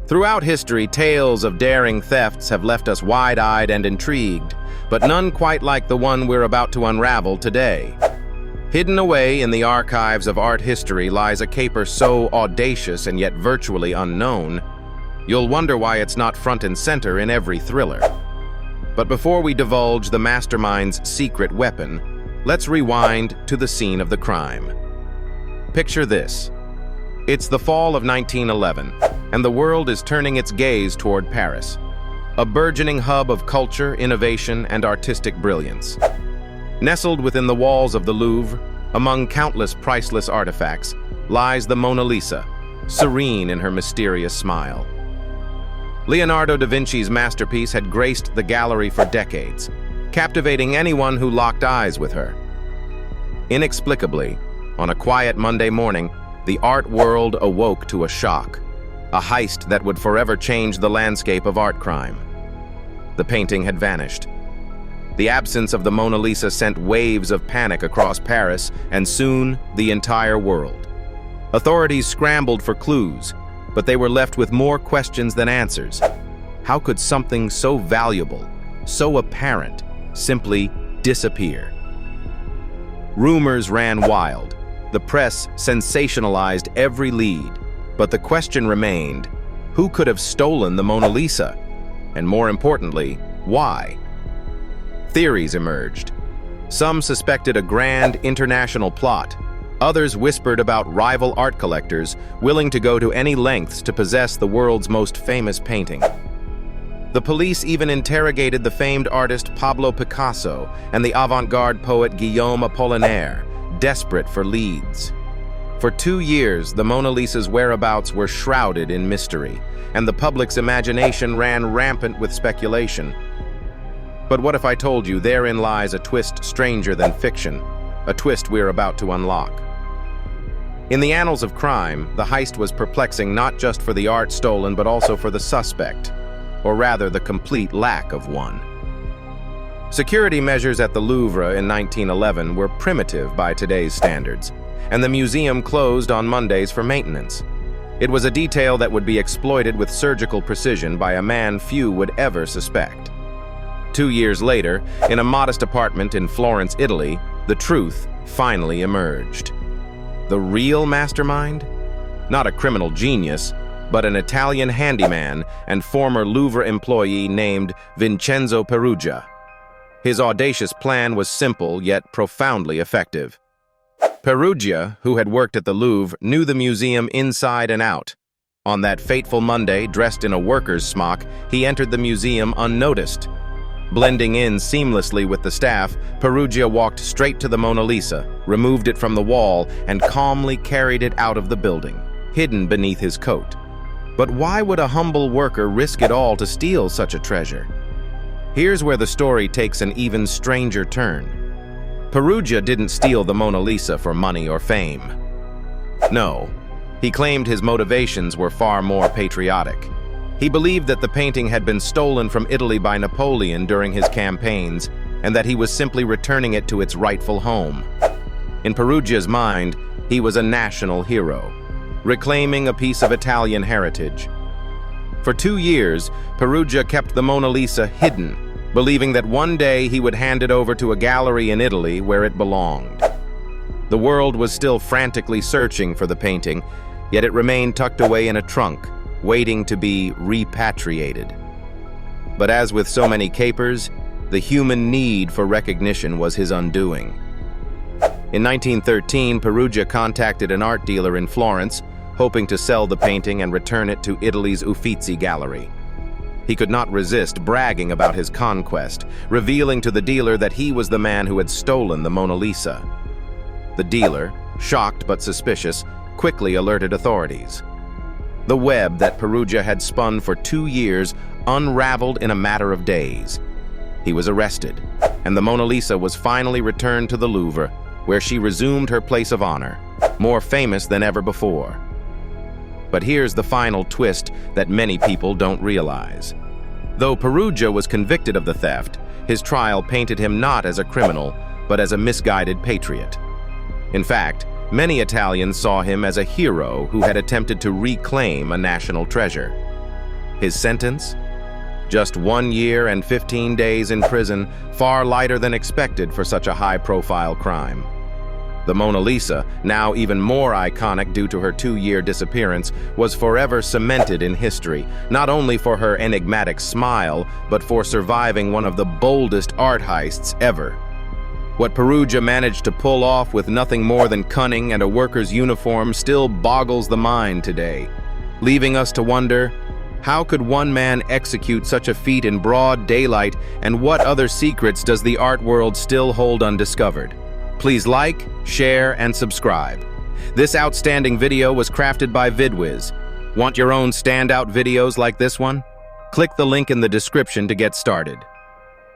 Throughout history, tales of daring thefts have left us wide-eyed and intrigued, but none quite like the one we're about to unravel today. Hidden away in the archives of art history lies a caper so audacious and yet virtually unknown, you'll wonder why it's not front and center in every thriller. But before we divulge the mastermind's secret weapon, let's rewind to the scene of the crime. Picture this. It's the fall of 1911, and the world is turning its gaze toward Paris, a burgeoning hub of culture, innovation, and artistic brilliance. Nestled within the walls of the Louvre, among countless priceless artifacts, lies the Mona Lisa, serene in her mysterious smile. Leonardo da Vinci's masterpiece had graced the gallery for decades, captivating anyone who locked eyes with her. Inexplicably, on a quiet Monday morning, the art world awoke to a shock, a heist that would forever change the landscape of art crime. The painting had vanished. The absence of the Mona Lisa sent waves of panic across Paris and soon the entire world. Authorities scrambled for clues, but they were left with more questions than answers. How could something so valuable, so apparent, simply disappear? Rumors ran wild. The press sensationalized every lead, but the question remained, who could have stolen the Mona Lisa? And more importantly, why? Theories emerged. Some suspected a grand international plot. Others whispered about rival art collectors willing to go to any lengths to possess the world's most famous painting. The police even interrogated the famed artist Pablo Picasso and the avant-garde poet Guillaume Apollinaire, desperate for leads. For 2 years, the Mona Lisa's whereabouts were shrouded in mystery, and the public's imagination ran rampant with speculation. But what if I told you therein lies a twist stranger than fiction, a twist we're about to unlock? In the annals of crime, the heist was perplexing not just for the art stolen but also for the suspect, or rather the complete lack of one. Security measures at the Louvre in 1911 were primitive by today's standards, and the museum closed on Mondays for maintenance. It was a detail that would be exploited with surgical precision by a man few would ever suspect. 2 years later, in a modest apartment in Florence, Italy, the truth finally emerged. The real mastermind? Not a criminal genius, but an Italian handyman and former Louvre employee named Vincenzo Peruggia. His audacious plan was simple yet profoundly effective. Peruggia, who had worked at the Louvre, knew the museum inside and out. On that fateful Monday, dressed in a worker's smock, he entered the museum unnoticed. Blending in seamlessly with the staff, Peruggia walked straight to the Mona Lisa, removed it from the wall, and calmly carried it out of the building, hidden beneath his coat. But why would a humble worker risk it all to steal such a treasure? Here's where the story takes an even stranger turn. Peruggia didn't steal the Mona Lisa for money or fame. No, he claimed his motivations were far more patriotic. He believed that the painting had been stolen from Italy by Napoleon during his campaigns, and that he was simply returning it to its rightful home. In Peruggia's mind, he was a national hero, reclaiming a piece of Italian heritage. For 2 years, Peruggia kept the Mona Lisa hidden, believing that one day he would hand it over to a gallery in Italy where it belonged. The world was still frantically searching for the painting, yet it remained tucked away in a trunk, waiting to be repatriated. But as with so many capers, the human need for recognition was his undoing. In 1913, Peruggia contacted an art dealer in Florence, hoping to sell the painting and return it to Italy's Uffizi gallery. He could not resist bragging about his conquest, revealing to the dealer that he was the man who had stolen the Mona Lisa. The dealer, shocked but suspicious, quickly alerted authorities. The web that Peruggia had spun for 2 years unraveled in a matter of days. He was arrested, and the Mona Lisa was finally returned to the Louvre, where she resumed her place of honor, more famous than ever before. But here's the final twist that many people don't realize. Though Peruggia was convicted of the theft, his trial painted him not as a criminal, but as a misguided patriot. In fact, many Italians saw him as a hero who had attempted to reclaim a national treasure. His sentence? Just 1 year and 15 days in prison, far lighter than expected for such a high-profile crime. The Mona Lisa, now even more iconic due to her 2-year disappearance, was forever cemented in history, not only for her enigmatic smile, but for surviving one of the boldest art heists ever. What Peruggia managed to pull off with nothing more than cunning and a worker's uniform still boggles the mind today, leaving us to wonder, how could one man execute such a feat in broad daylight, and what other secrets does the art world still hold undiscovered? Please like, share, and subscribe. This outstanding video was crafted by VidWiz. Want your own standout videos like this one? Click the link in the description to get started.